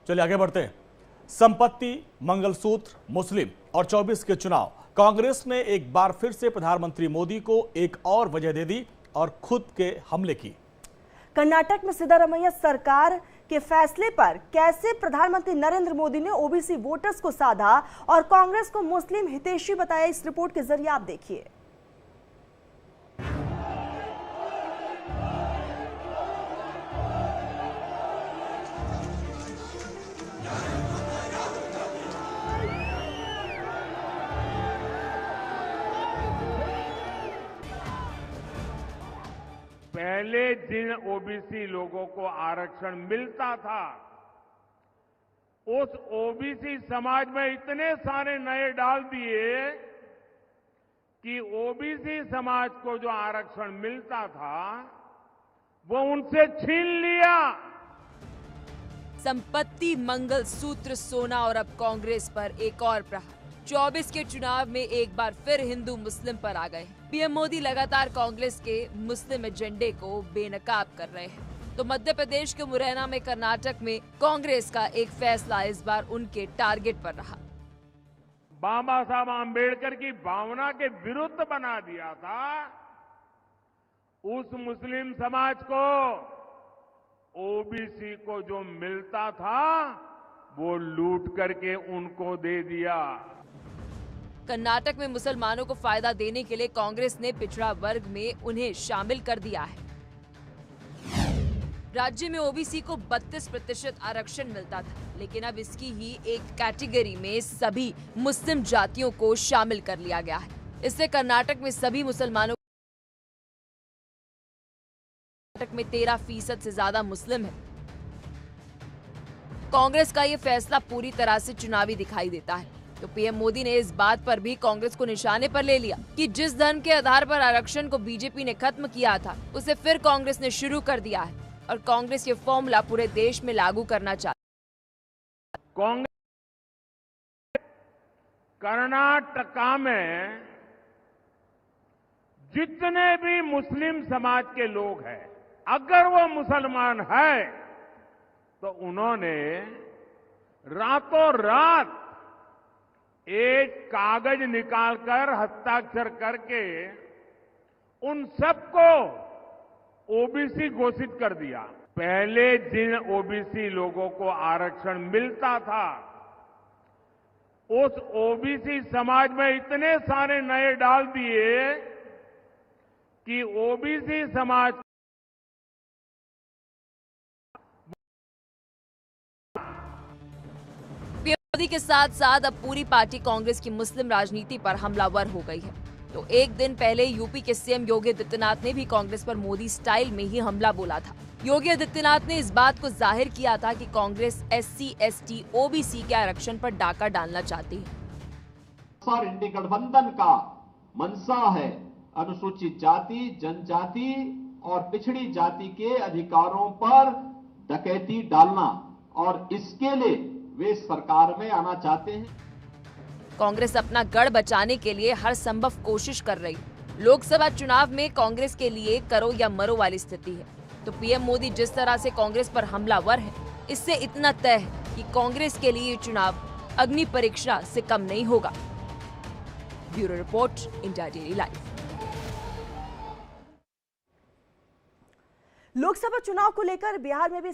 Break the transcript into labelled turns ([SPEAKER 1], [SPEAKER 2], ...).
[SPEAKER 1] चलिए आगे बढ़ते हैं। संपत्ति, मंगलसूत्र, मुस्लिम और 24 के चुनाव। कांग्रेस ने एक बार फिर से प्रधानमंत्री मोदी को एक और वजह दे दी और खुद के हमले की।
[SPEAKER 2] कर्नाटक में सिद्धारमैया सरकार के फैसले पर कैसे प्रधानमंत्री नरेंद्र मोदी ने ओबीसी वोटर्स को साधा और कांग्रेस को मुस्लिम हितैषी बताया, इस रिपोर्ट के जरिए आप देखिए।
[SPEAKER 3] पहले जिन ओबीसी लोगों को आरक्षण मिलता था, उस ओबीसी समाज में इतने सारे नए डाल दिए कि ओबीसी समाज को जो आरक्षण मिलता था वो उनसे छीन लिया।
[SPEAKER 4] संपत्ति, मंगलसूत्र, सोना और अब कांग्रेस पर एक और प्रहार। 24 के चुनाव में एक बार फिर हिंदू मुस्लिम पर आ गए। पीएम मोदी लगातार कांग्रेस के मुस्लिम एजेंडे को बेनकाब कर रहे हैं। तो मध्य प्रदेश के मुरैना में, कर्नाटक में कांग्रेस का एक फैसला इस बार उनके टारगेट पर रहा।
[SPEAKER 3] बाबा साहब आम्बेडकर की भावना के विरुद्ध बना दिया था। उस मुस्लिम समाज को, ओबीसी को जो मिलता था वो लूट करके उनको दे दिया।
[SPEAKER 4] कर्नाटक में मुसलमानों को फायदा देने के लिए कांग्रेस ने पिछड़ा वर्ग में उन्हें शामिल कर दिया है। राज्य में ओबीसी को 32% आरक्षण मिलता था, लेकिन अब इसकी ही एक कैटेगरी में सभी मुस्लिम जातियों को शामिल कर लिया गया है। इससे कर्नाटक में सभी मुसलमानों में 13% से ज्यादा मुस्लिम है। कांग्रेस का ये फैसला पूरी तरह से चुनावी दिखाई देता है। तो पीएम मोदी ने इस बात पर भी कांग्रेस को निशाने पर ले लिया कि जिस धर्म के आधार पर आरक्षण को बीजेपी ने खत्म किया था, उसे फिर कांग्रेस ने शुरू कर दिया है और कांग्रेस ये फॉर्मूला पूरे देश में लागू करना चाहती है।
[SPEAKER 3] कांग्रेस कर्नाटका में जितने भी मुस्लिम समाज के लोग हैं, अगर वो मुसलमान है तो उन्होंने रातों रात एक कागज निकालकर हस्ताक्षर करके उन सबको ओबीसी घोषित कर दिया। पहले जिन ओबीसी लोगों को आरक्षण मिलता था, उस ओबीसी समाज में इतने सारे नए डाल दिए कि ओबीसी समाज
[SPEAKER 4] मोदी के साथ साथ अब पूरी पार्टी कांग्रेस की मुस्लिम राजनीति पर हमलावर हो गई है। तो एक दिन पहले यूपी के सीएम योगी आदित्यनाथ ने भी कांग्रेस पर मोदी स्टाइल में ही हमला बोला था। योगी आदित्यनाथ ने इस बात को जाहिर किया था कि कांग्रेस SC, ST, OBC के आरक्षण पर डाका डालना चाहती है।
[SPEAKER 5] इंडी गठबंधन का मंशा है अनुसूचित जाति, जनजाति और पिछड़ी जाति के अधिकारों पर डकैती डालना, और इसके लिए वे सरकार में आना चाहते हैं।
[SPEAKER 4] कांग्रेस अपना गढ़ बचाने के लिए हर संभव कोशिश कर रही। लोकसभा चुनाव में कांग्रेस के लिए करो या मरो वाली स्थिति है। तो पीएम मोदी जिस तरह से कांग्रेस पर हमलावर है, इससे इतना तय है कि कांग्रेस के लिए ये चुनाव अग्नि परीक्षा से कम नहीं होगा। Bureau report, India daily live.
[SPEAKER 2] Lok Sabha चुनाव को लेकर बिहार में भी